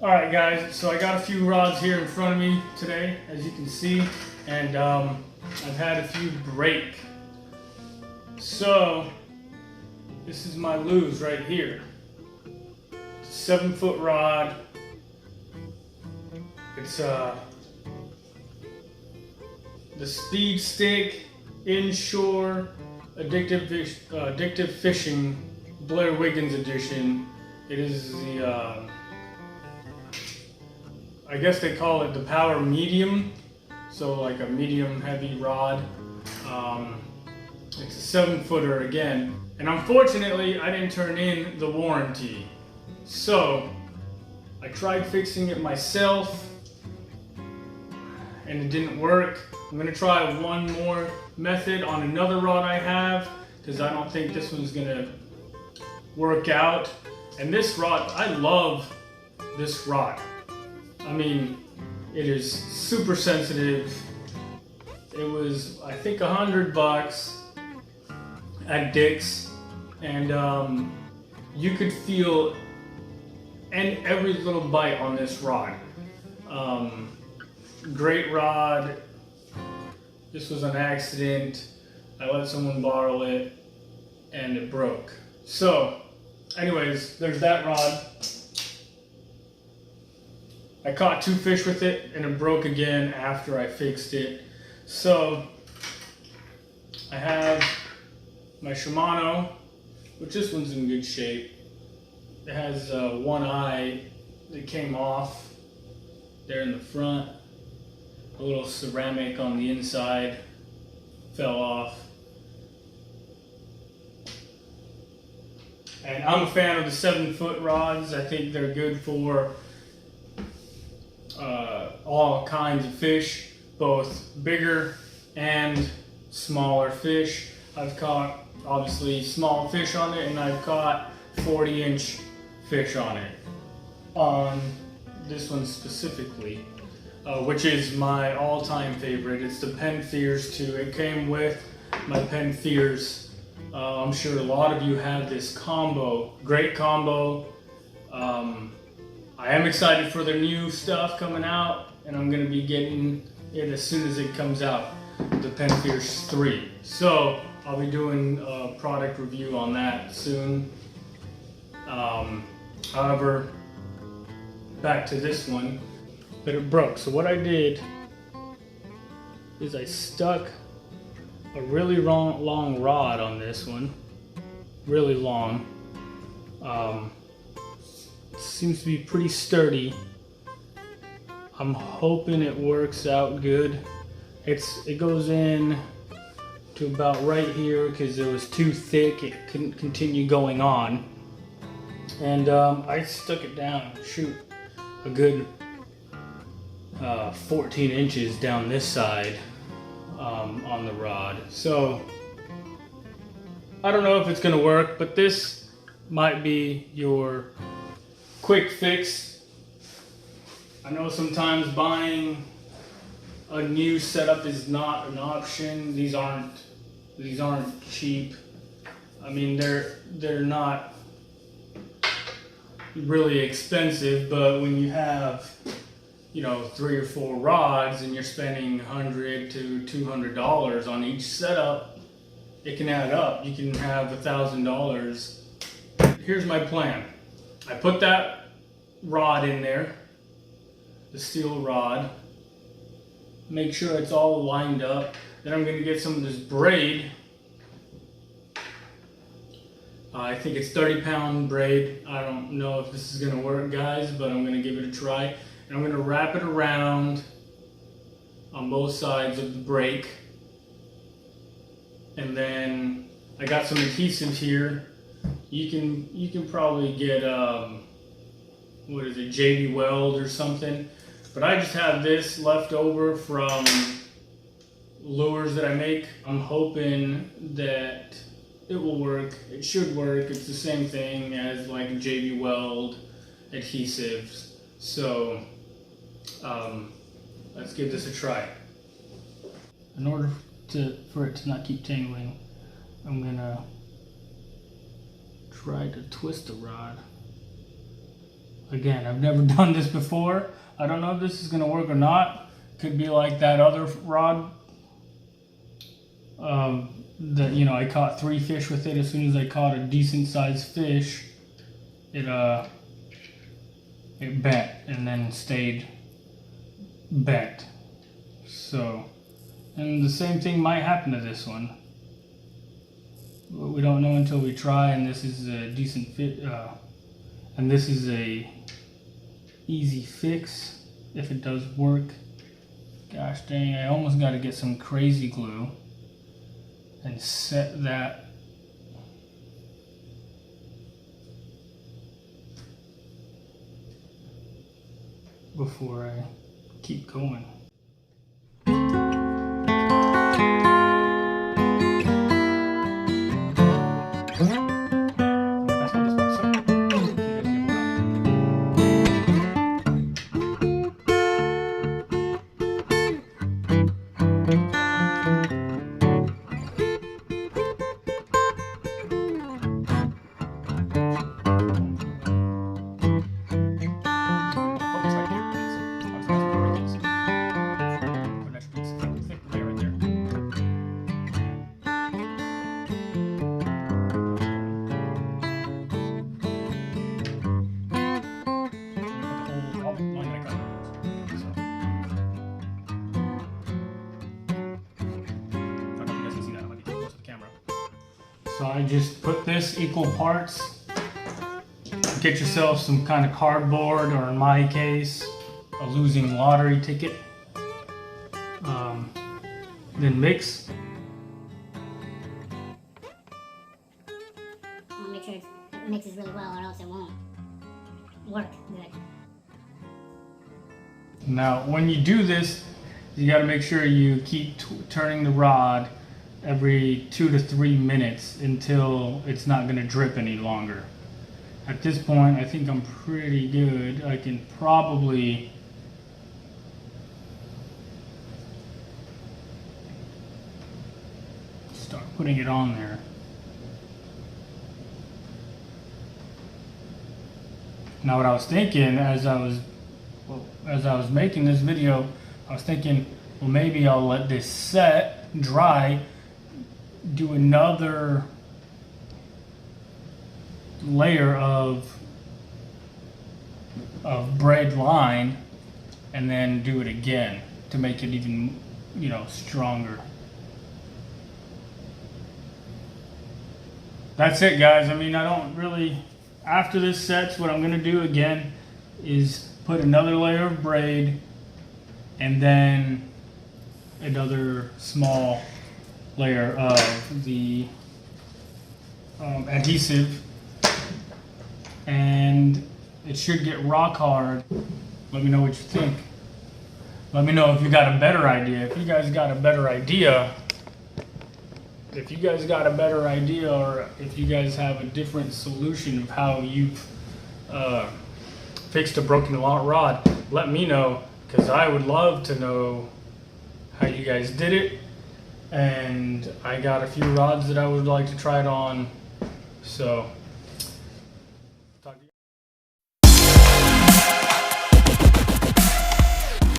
Alright guys, so I got a few rods here in front of me today, as you can see, and I've had a few break. So, this is my lose right here. It's a 7-foot rod. It's the Speed Stick Inshore Addictive Fishing Blair Wiggins edition. It is the I guess they call it the Power Medium, so like a medium heavy rod. It's a 7-footer again, and unfortunately I didn't turn in the warranty. So I tried fixing it myself and it didn't work. I'm gonna try one more method on another rod I have, because I don't think this one's gonna work out. And this rod, I love this rod. I mean, it is super sensitive. It was, I think, $100 at Dick's, and you could feel every little bite on this rod. Great rod. This was an accident. I let someone borrow it, and it broke. So, anyways, there's that rod. I caught 2 fish with it, and it broke again after I fixed it. So, I have my Shimano, which this one's in good shape. It has one eye that came off there in the front. A little ceramic on the inside fell off. And I'm a fan of the 7-foot rods. I think they're good for all kinds of fish, both bigger and smaller fish. I've caught obviously small fish on it, and I've caught 40-inch fish on it. On this one specifically, which is my all-time favorite. It's the Penn Fears 2. It came with my Penn Fears. I'm sure a lot of you have this combo. Great combo. I am excited for their new stuff coming out, and I'm going to be getting it as soon as it comes out, the Penn Fears 3. So I'll be doing a product review on that soon. However, back to this one, but it broke. So what I did is I stuck a really long rod on this one, really long. Seems to be pretty sturdy. I'm hoping it works out good. It goes in to about right here because it was too thick. It couldn't continue going on. And I stuck it down, shoot, a good 14 inches down this side on the rod. So I don't know if it's gonna work, but this might be your quick fix. I know sometimes buying a new setup is not an option. These aren't cheap. I mean, they're not really expensive, but when you have, you know, 3 or 4 rods and you're spending $100 to $200 on each setup, it can add up. You can have $1,000. Here's my plan. I put that rod in there, the steel rod, make sure it's all lined up. Then I'm going to get some of this braid. I think it's 30-pound braid. I don't know if this is going to work, guys, but I'm going to give it a try. And I'm going to wrap it around on both sides of the brake. And then I got some adhesive here. You can probably get what is it, JD Weld or something. But I just have this left over from lures that I make. I'm hoping that it will work. It should work. It's the same thing as like JD Weld adhesives. So let's give this a try. In order for it to not keep tangling, I'm gonna try to twist the rod. again, I've never done this before. I don't know if this is gonna work or not. Could be like that other rod that, you know, I caught 3 fish with it. As soon as I caught a decent sized fish, it bent and then stayed bent. So, and the same thing might happen to this one. But we don't know until we try, and this is a decent fit, and this is a easy fix if it does work. Gosh dang, I almost got to get some crazy glue and set that before I keep going. So I just put this equal parts. Get yourself some kind of cardboard, or in my case, a losing lottery ticket. Then mix. I want to make sure it mixes really well, or else it won't work good. Now, when you do this, you got to make sure you keep turning the rod every 2 to 3 minutes until it's not going to drip any longer. At this point, I think I'm pretty good. I can probably start putting it on there. Now, what I was thinking as I was making this video, I was thinking, well, maybe I'll let this set, dry, do another layer of braid line, and then do it again to make it even, you know, stronger. That's it, guys. I mean, I don't really, after this sets, what I'm gonna do again is put another layer of braid and then another small layer of the adhesive, and it should get rock hard. Let me know what you think. Let me know if you got a better idea. If you guys got a better idea, or if you guys have a different solution of how you've fixed a broken rod, let me know, because I would love to know how you guys did it. And I got a few rods that I would like to try it on. So